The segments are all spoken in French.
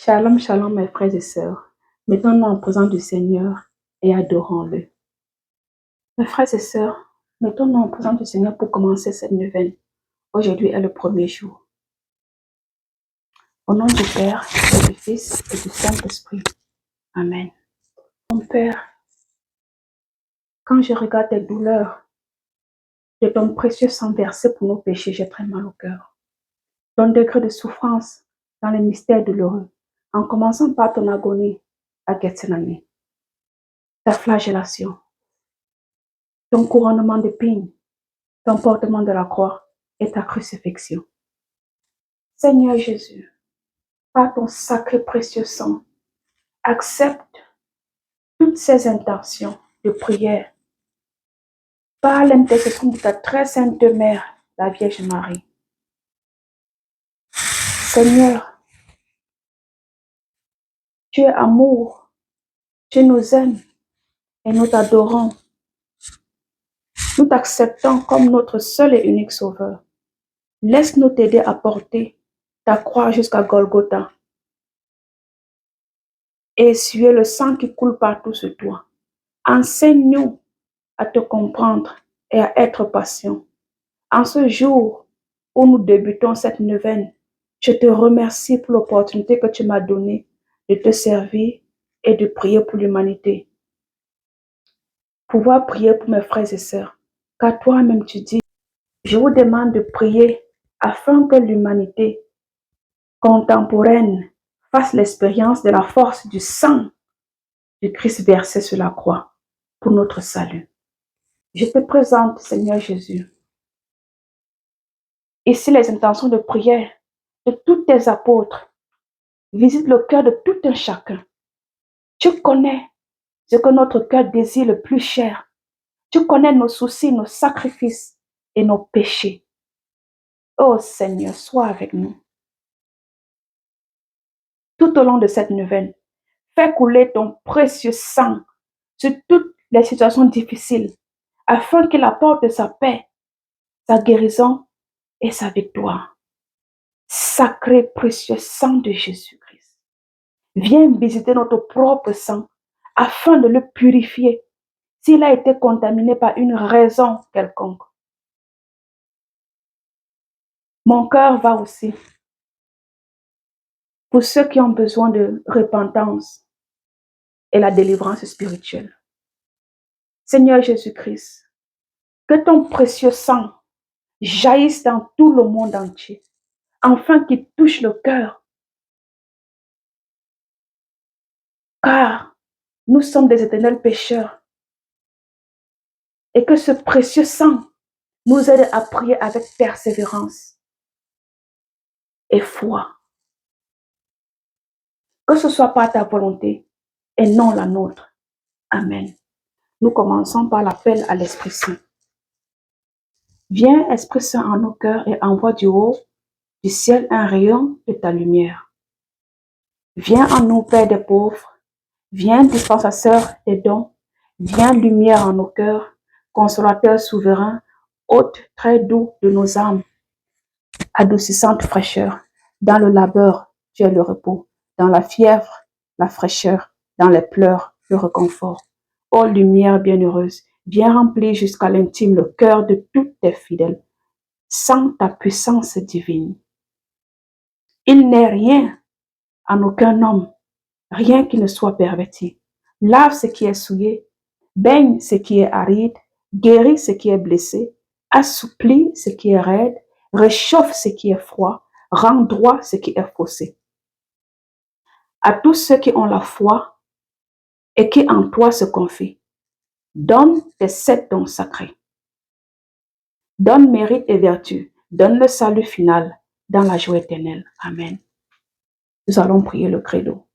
Shalom, shalom, mes frères et sœurs. Mettons-nous en présence du Seigneur et adorons-le. Mes frères et sœurs, mettons-nous en présence du Seigneur pour commencer cette neuvaine. Aujourd'hui est le premier jour. Au nom du Père, et du Fils et du Saint-Esprit. Amen. Mon Père, quand je regarde tes douleurs de ton précieux sang versé pour nos péchés, j'ai très mal au cœur. Ton degré de souffrance dans les mystères douloureux, en commençant par ton agonie à Gethsemane, ta flagellation, ton couronnement d'épines, ton portement de la croix et ta crucifixion. Seigneur Jésus, par ton sacré précieux sang, accepte toutes ces intentions de prière par l'intercession de ta très sainte mère, la Vierge Marie. Seigneur, tu es amour, tu nous aimes et nous t'adorons. Nous t'acceptons comme notre seul et unique sauveur. Laisse-nous t'aider à porter ta croix jusqu'à Golgotha et essuyer le sang qui coule partout sur toi. Enseigne-nous à te comprendre et à être patient. En ce jour où nous débutons cette neuvaine, je te remercie pour l'opportunité que tu m'as donnée de te servir et de prier pour l'humanité. Pouvoir prier pour mes frères et sœurs, car toi-même tu dis, je vous demande de prier afin que l'humanité contemporaine fasse l'expérience de la force du sang du Christ versé sur la croix pour notre salut. Je te présente, Seigneur Jésus, ici les intentions de prière de tous tes apôtres. Visite le cœur de tout un chacun. Tu connais ce que notre cœur désire le plus cher. Tu connais nos soucis, nos sacrifices et nos péchés. Oh Seigneur, sois avec nous. Tout au long de cette neuvaine, fais couler ton précieux sang sur toutes les situations difficiles, afin qu'il apporte sa paix, sa guérison et sa victoire. Sacré précieux sang de Jésus-Christ, viens visiter notre propre sang afin de le purifier s'il a été contaminé par une raison quelconque. Mon cœur va aussi pour ceux qui ont besoin de repentance et la délivrance spirituelle. Seigneur Jésus-Christ, que ton précieux sang jaillisse dans tout le monde entier, afin qu'il touche le cœur. Car nous sommes des éternels pécheurs. Et que ce précieux sang nous aide à prier avec persévérance et foi. Que ce soit par ta volonté et non la nôtre. Amen. Nous commençons par l'appel à l'Esprit Saint. Viens, Esprit Saint, en nos cœurs et envoie du haut du ciel un rayon de ta lumière. Viens en nous, Père des pauvres. Viens, dispensateur des dons. Viens, lumière en nos cœurs, consolateur souverain, hôte très doux de nos âmes, adoucissante fraîcheur. Dans le labeur, tu es le repos. Dans la fièvre, la fraîcheur. Dans les pleurs, le réconfort. Ô lumière bienheureuse, viens remplir jusqu'à l'intime le cœur de tous tes fidèles, sans ta puissance divine. Il n'est rien en aucun homme, rien qui ne soit perverti. Lave ce qui est souillé, baigne ce qui est aride, guéris ce qui est blessé, assouplis ce qui est raide, réchauffe ce qui est froid, rend droit ce qui est faussé. À tous ceux qui ont la foi et qui en toi se confient, donne tes 7 dons sacrés. Donne mérite et vertu, donne le salut final dans la joie éternelle. Amen. Nous allons prier le credo.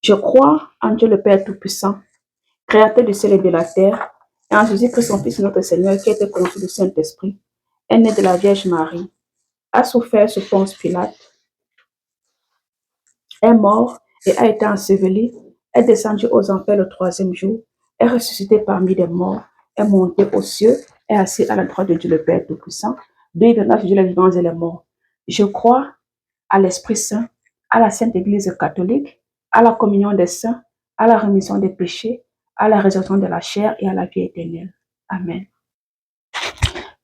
Je crois en Dieu le Père Tout-Puissant, Créateur du ciel et de la terre, et en Jésus-Christ, son Fils, notre Seigneur, qui a été conçu du Saint-Esprit, est né de la Vierge Marie, a souffert sous Ponce Pilate, est mort et a été enseveli, est descendu aux enfers le 3e jour, est ressuscité parmi les morts, est monté aux cieux, est assis à la droite de Dieu le Père Tout-Puissant, d'où il viendra juger les vivants et les morts. Je crois à l'Esprit Saint, à la Sainte Église catholique, à la communion des saints, à la rémission des péchés, à la résurrection de la chair et à la vie éternelle. Amen.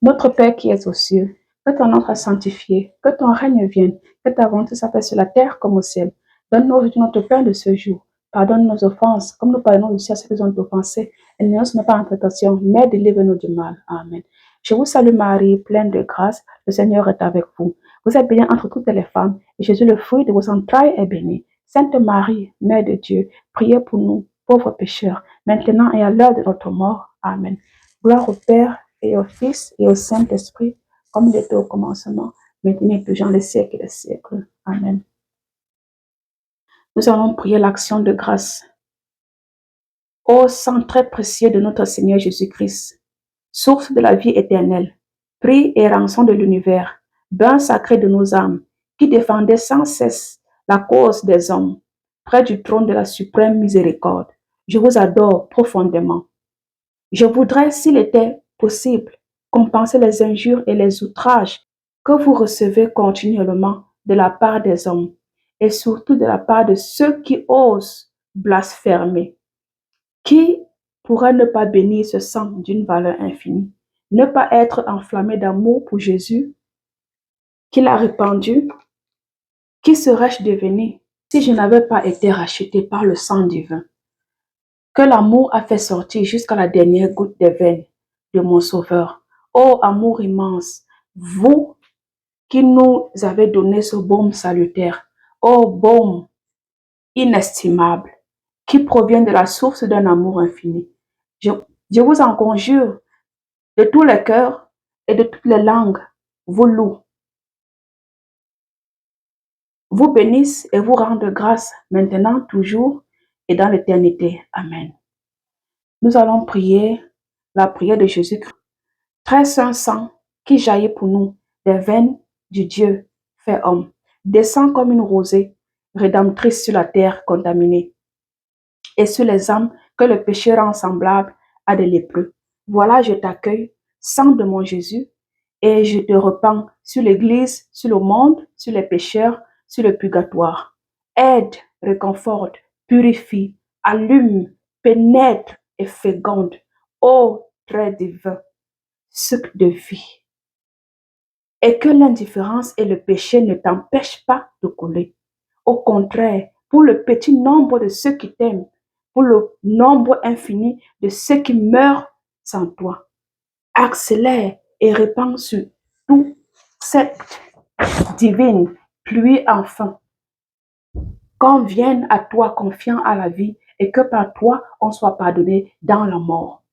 Notre Père qui es aux cieux, que ton nom soit sanctifié, que ton règne vienne, que ta volonté soit faite sur la terre comme au ciel. Donne-nous aujourd'hui notre pain de ce jour. Pardonne nos offenses, comme nous pardonnons aussi à ceux qui nous ont offensés. Et ne nous laisse pas en tentation, mais délivre-nous du mal. Amen. Je vous salue Marie, pleine de grâce, le Seigneur est avec vous. Vous êtes bénie entre toutes les femmes, et Jésus, le fruit de vos entrailles, est béni. Sainte Marie, Mère de Dieu, priez pour nous, pauvres pécheurs, maintenant et à l'heure de notre mort. Amen. Gloire au Père, et au Fils, et au Saint-Esprit, comme il était au commencement, maintenant et toujours dans les siècles des siècles. Amen. Nous allons prier l'action de grâce. Ô sang très précieux de notre Seigneur Jésus-Christ, source de la vie éternelle, prix et rançon de l'univers, bain sacré de nos âmes, qui défendait sans cesse la cause des hommes, près du trône de la suprême miséricorde, je vous adore profondément. Je voudrais, s'il était possible, compenser les injures et les outrages que vous recevez continuellement de la part des hommes, et surtout de la part de ceux qui osent blasphémer. Qui pourrait ne pas bénir ce sang d'une valeur infinie, ne pas être enflammé d'amour pour Jésus, qu'il a répandu? Qui serais-je devenu si je n'avais pas été racheté par le sang divin, que l'amour a fait sortir jusqu'à la dernière goutte des veines de mon Sauveur? Ô amour immense, vous qui nous avez donné ce baume salutaire, ô baume inestimable, qui provient de la source d'un amour infini. Je vous en conjure, de tous les cœurs et de toutes les langues, vous louent, vous bénissent et vous rendent grâce maintenant, toujours et dans l'éternité. Amen. Nous allons prier la prière de Jésus-Christ. Très saint sang qui jaillit pour nous des veines du Dieu fait homme, descend comme une rosée rédemptrice sur la terre contaminée et sur les âmes que le péché rend semblables à des lépreux. Voilà, je t'accueille, sang de mon Jésus, et je te repens sur l'Église, sur le monde, sur les pécheurs, sur le purgatoire. Aide, réconforte, purifie, allume, pénètre et féconde. Ô très divin, sucre de vie. Et que l'indifférence et le péché ne t'empêchent pas de couler. Au contraire, pour le petit nombre de ceux qui t'aiment, pour le nombre infini de ceux qui meurent sans toi, accélère et répand sur tout cette divine pluie enfin. Qu'on vienne à toi confiant à la vie et que par toi on soit pardonné dans la mort.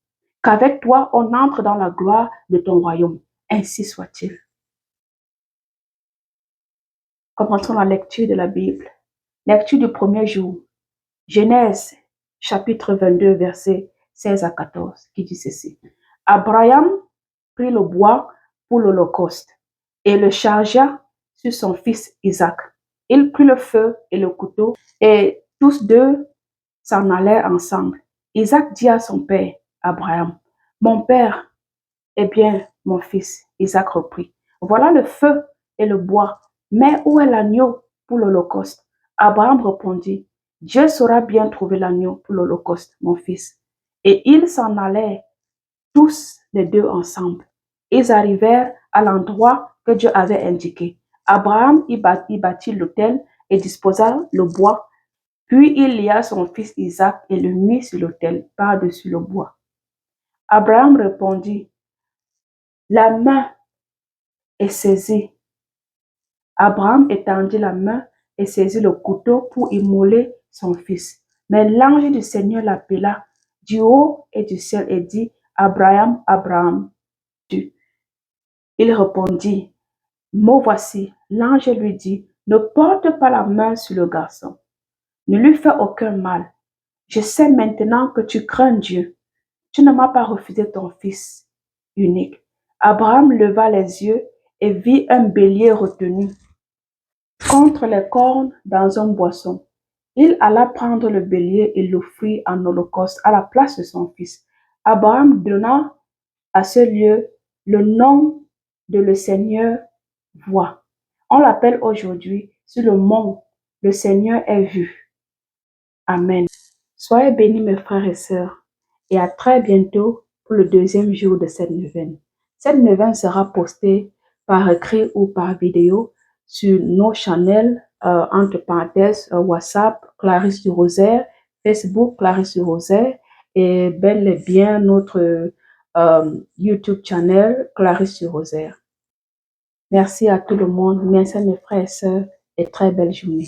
Qu'avec toi on entre dans la gloire de ton royaume. Ainsi soit-il. Commençons la lecture de la Bible. Lecture du premier jour. Genèse, chapitre 22, versets 16 à 14, qui dit ceci. Abraham prit le bois pour l'holocauste et le chargea sur son fils Isaac. Il prit le feu et le couteau et tous deux s'en allèrent ensemble. Isaac dit à son père, Abraham, mon père, eh bien, mon fils. Isaac reprit, voilà le feu et le bois, mais où est l'agneau pour l'holocauste? Abraham répondit, Dieu saura bien trouver l'agneau pour l'holocauste, mon fils. Et ils s'en allèrent tous les deux ensemble. Ils arrivèrent à l'endroit que Dieu avait indiqué. Abraham y bâtit l'autel et disposa le bois. Puis il lia son fils Isaac et le mit sur l'autel par-dessus le bois. Abraham répondit, la main est saisie. Abraham étendit la main et saisit le couteau pour immoler son fils. Mais l'ange du Seigneur l'appela du haut et du ciel et dit, Abraham, Abraham. Il répondit, me voici. L'ange lui dit, ne porte pas la main sur le garçon. Ne lui fais aucun mal. Je sais maintenant que tu crains Dieu. Tu ne m'as pas refusé ton fils unique. Abraham leva les yeux et vit un bélier retenu contre les cornes dans un buisson. Il alla prendre le bélier et l'offrit en holocauste à la place de son fils. Abraham donna à ce lieu le nom de le Seigneur voit. On l'appelle aujourd'hui sur le mont Le Seigneur est vu. Amen. Soyez bénis mes frères et sœurs et à très bientôt pour le deuxième jour de cette neuvaine. Cette neuvaine sera postée par écrit ou par vidéo sur nos channels, entre parenthèses, WhatsApp, Clarisse du Rosaire, Facebook, Clarisse du Rosaire et bel et bien notre YouTube channel, Clarisse du Rosaire. Merci à tout le monde. Merci à mes frères et sœurs et très belle journée.